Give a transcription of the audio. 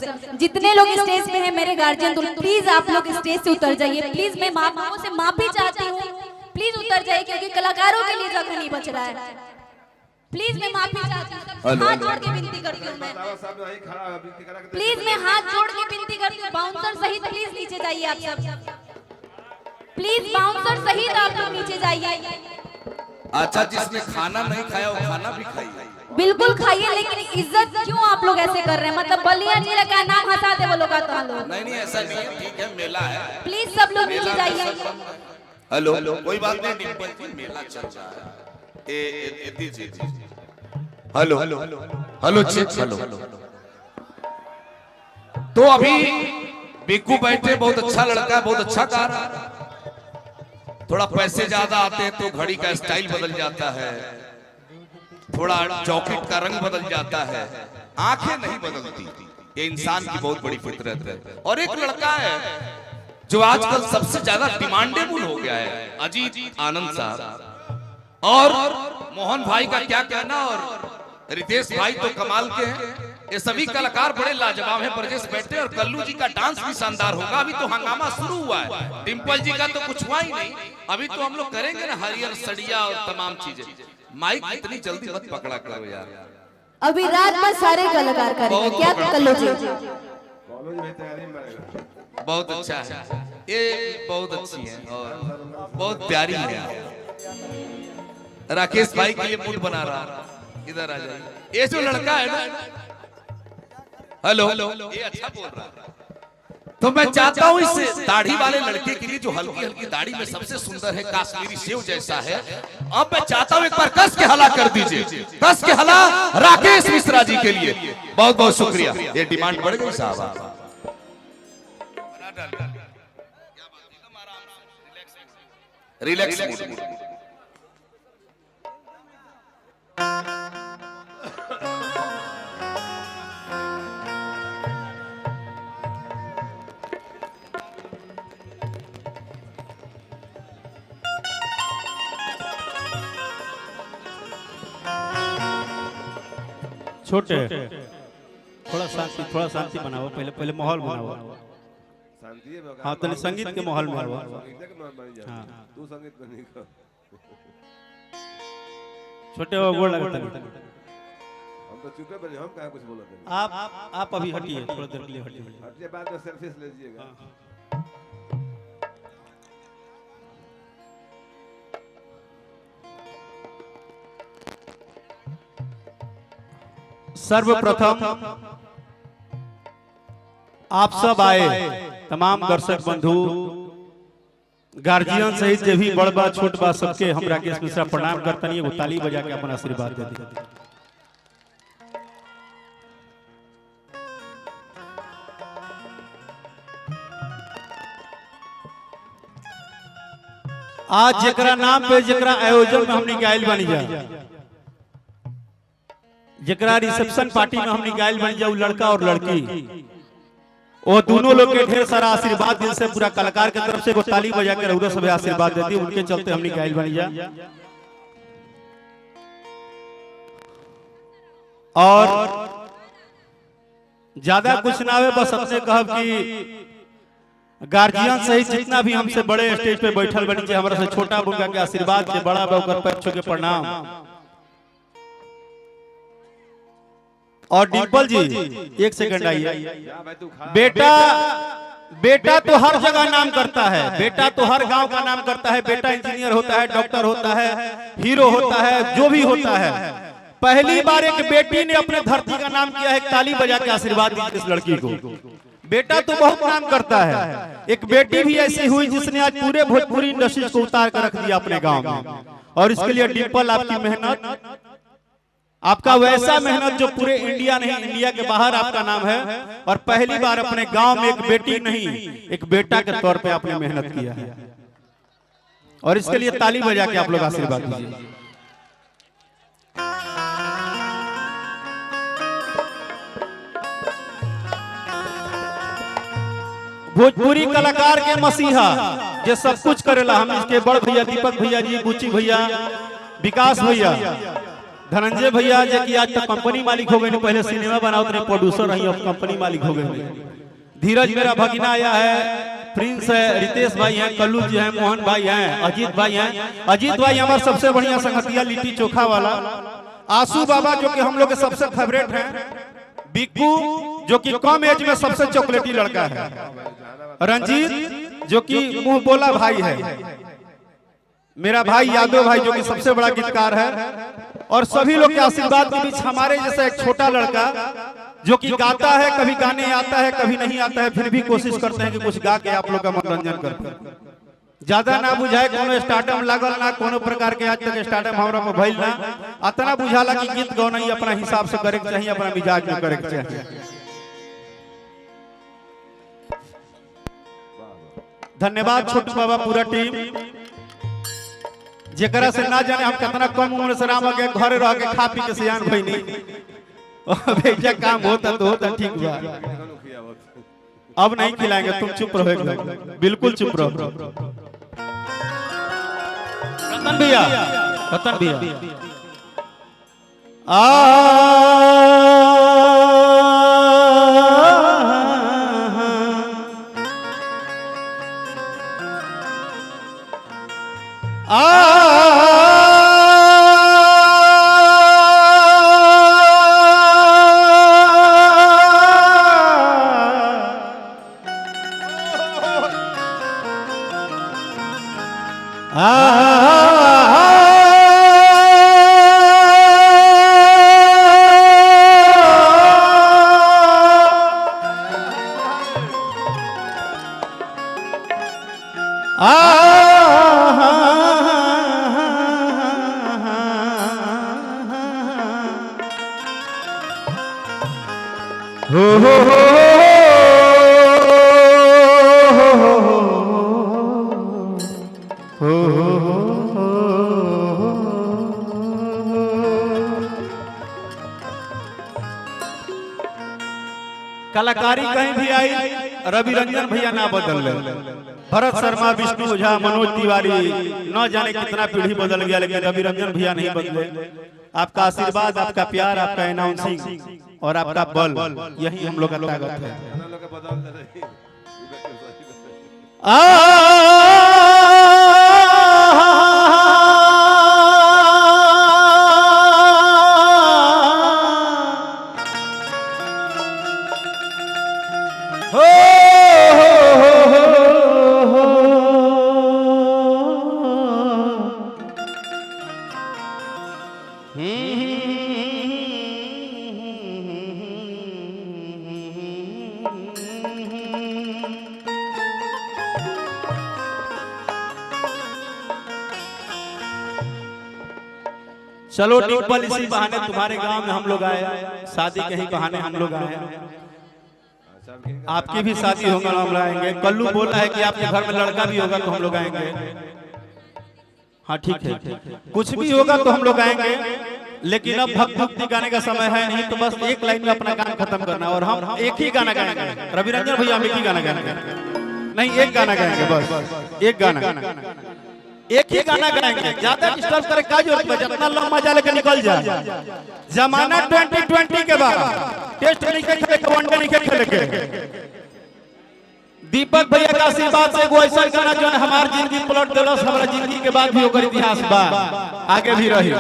सब जितने लोग स्टेज पे हैं मेरे गार्जियन, तो प्लीज आप लोग स्टेज से उतर जाइए। प्लीज मैं माँ से माफी चाहती हूँ, प्लीज उतर जाइए क्योंकि कलाकारों के लिए जगह नहीं बच रहा है। प्लीज मैं माफी चाहती हूँ, हाथ जोड़ के विनती करती हूँ मैं, प्लीज मैं हाथ जोड़ के विनती करती हूँ। बाउंसर सहित प्लीज नीचे जाइए आप सब, प्लीज बाउंसर सहित आप लोग नीचे जाइए। अच्छा, जिसने खाना नहीं खाया वो खाना भी खाइए। बिल्कुल खाइए, लेकिन इज्जत क्यों आप लोग ऐसे कर रहे हैं? मतलब बलिया जिला का नाम हटा दे वो लोग आता है लोग। नहीं ऐसा नहीं है, ठीक है, मेला है। प्लीज सब लोग नीचे जाइए। हेलो, कोई बात नहीं डिंपल जी, मेला चल रहा है। Hello hello hello. तो अभी बिक्कू बैठे, बहुत अच्छा लड़का है, बहुत अच्छा गा रहा है। थोड़ा पैसे ज्यादा आते हैं तो घड़ी का स्टाइल बदल जाता है, थोड़ा जॉकेट का रंग बदल जाता है, आंखें नहीं बदलती। ये इंसान की बहुत बड़ी फितरत है। और एक लड़का है जो आजकल सबसे ज्यादा डिमांडेबल हो गया है, अजीत आनंद साहब। और मोहन भाई का क्या कहना, और रितेश भाई तो कमाल के हैं। ये सभी कलाकार बड़े लाजवाब हैं। ब्रजेश बैठे और कल्लू जी का डांस भी शानदार होगा। अभी तो हंगामा शुरू हुआ है, डिंपल जी का तो कुछ हुआ ही नहीं। अभी तो हम लोग करेंगे ना हरियर सड़िया और तमाम चीजें। माइक इतनी जल्दी मत पकड़ा करो यार, अभी रात में सारे कलाकार करेंगे। क्या कल्लू जी? बहुत अच्छा है, ये बहुत अच्छी है और बहुत प्यारी है। राकेश भाई के लिए मूड बना रहा, इधर आ जाइए। ये जो लड़का है ना, हेलो, ये अच्छा बोल रहा है। तो मैं चाहता हूं इस दाढ़ी वाले लड़के के लिए, जो हल्की हल्की दाढ़ी में सबसे सुंदर है, काश्मीरी सेव जैसा है, अब मैं चाहता हूं एक बार कस के हला कर दीजिए, कस के हला राकेश मिश्रा जी के लिए। बहुत बहुत शुक्रिया। ये डिमांड बढ़ गई साहब। रिलैक्स छोटे थोड़ा शांति बनाओ। पहले माहौल बनाओ। हाँ, तो संगीत के माहौल में आओ। हाँ, तू संगीत बनी का छोटे वो गोड़ लगता है। हम तो चुपे बने, हम कहाँ कुछ बोलते हैं। आप अभी हटिए, थोड़ा देर के लिए हटिए। हटिए, बाद में सेल्फी ले लीजिएगा। सर्वप्रथम आप सब आए, तमाम दर्शक बंधु, गार्जियन सहित जो भी बड़ बा छोट बा, सबके हम राकेश मिश्रा प्रणाम करतनी। वो ताली बजा के अपना आशीर्वाद दे दी। आज जकरा नाम पे, जकरा आयोजन में हमने गायल बनी जा, जकरा रिसेप्शन पार्टी में हमने गायल बन जाऊ, लड़का और लड़की, वो दोनों लोग के ढेर सारा आशीर्वाद दिल से पूरा कलाकार की तरफ से ताली बजा कर उधर सब आशीर्वाद देती। उनके चलते हमने गायल बन जा। और ज्यादा कुछ ना हो, बस अपने कहब कि गार्जियन सहित जितना भी हमसे बड़े स्टेज पे बैठल बनी के, हमारा से छोटा बुनका के आशीर्वाद के, बड़ा बड़ा पैर छू के प्रणाम। और डिंपल जी, एक सेकंड आइए। बेटा तो हर जगह नाम करता है, बेटा तो हर गांव का नाम करता है। बेटा इंजीनियर होता है, डॉक्टर होता है, हीरो होता है, जो भी होता है। पहली बार एक बेटी ने अपने धरती का नाम किया है। ताली बजा के आशीर्वाद दीजिए इस लड़की को। बेटा तो बहुत नाम करता है, एक बेटी भी ऐसी हुई जिसने आज पूरे भोजपुरी इंडस्ट्री को उतार कर रख दिया अपने गाँव में। और इसके लिए डिंपल, आपकी मेहनत, आपका वैसा मेहनत जो पूरे इंडिया नहीं, इंडिया के बाहर आपका नाम है। और पहली बार अपने गांव में एक बेटी नहीं, एक बेटा के तौर पे आपने मेहनत किया है। और इसके लिए ताली बजा के आप लोग आशीर्वाद दीजिए। भोजपुरी कलाकार के मसीहा जो सब कुछ करेला, हम इसके बड़ भैया दीपक भैया जी, बुची भैया, विकास भैया, धनंजय भैया जो कि आज तक कंपनी मालिक हो गए, पहले सिनेमा बनाओ तो प्रोड्यूसर रही, अब कंपनी मालिक हो गए। धीरज मेरा भगिना आया है, प्रिंस है, रितेश भाई हैं, कल्लू जी हैं, मोहन भाई हैं, अजीत भाई हैं। अजीत भाई हमारे सबसे बढ़िया संगतिया लिट्टी चोखा वाला। आंसू बाबा जो कि हम लोग के सबसे फेवरेट हैं। बिक्कू जो कि कम एज में सबसे चॉकलेटी लड़का है। रंजीत जो कि मुंह बोला भाई है। मेरा भाई यादव भाई जो कि सबसे बड़ा गीतकार है। और सभी लोग के आशीर्वाद के बीच हमारे जैसा एक छोटा लड़का जो कि गाता है, कभी गाने आता है कभी नहीं आता है, फिर भी कोशिश करते हैं कि कुछ गा के आप लोग का मनोरंजन करते। ज्यादा ना बुझाए, कोनो स्टार्टअप लागल ना, कोनो प्रकार के आज तक स्टार्टअप हमरा में भइल ना। अतना बुझाला कि गीत गौना ही अपना हिसाब से करे के चाहिए, अपना मिजाज में करे के चाहिए। धन्यवाद छोटू बाबा, पूरा टीम जेकरा से ना जाने हम कितना कम उम्र से राम के घर रह के खा पी के सियान भइनी। बेजा काम होता तो होता, ठीक बा। अब नहीं खिलाएंगे, तुम चुप रहो एकदम, बिल्कुल चुप रहो। रतन भैया, रतन भैया कलाकारी कहीं भी आई, रवि रंजन भैया ना बदल ले। भरत शर्मा, विष्णु झा, मनोज तिवारी, न जाने कितना पीढ़ी बदल गया, लेकिन रवि रंजन भैया नहीं बदले। आपका आशीर्वाद, आपका प्यार, आपका अनाउंसिंग और आपका बल, यही हम लोग का ताकत है। चलो डिम्पल, इसी बहाने तुम्हारे गांव में हम लोग आए, शादी के ही बहाने हम लोग आए। आपकी भी शादी होगा, हम आएंगे। कल्लू बोला है कि आपके घर में लड़का भी होगा तो हम लोग आएंगे। हाँ ठीक है, कुछ भी होगा तो हम लोग आएंगे, लेकिन अब भक्त भक्ति गाने का समय है नहीं, तो बस एक लाइन में अपना गाना खत्म करना। और हम एक ही गाना गाएंगे, रवि रंजन भैया हम एक ही गाना गाएंगे, नहीं एक गाना गाएंगे, बस एक गाना, एक ही गाना गाएंगे। ज्यादा डिस्टर्ब करे का जरूरत है, जितना लंबा जा लेकर निकल जाए। जमाना 2020 के बाद टेस्ट नहीं खेले, वनडे नहीं खेले। दीपक भैया का आशीर्वाद से वो ऐसा गाना जो हमारी जिंदगी पलट दिलस, हमारा जिंदगी के बाद भी होकर इतिहास बा, आगे भी रही।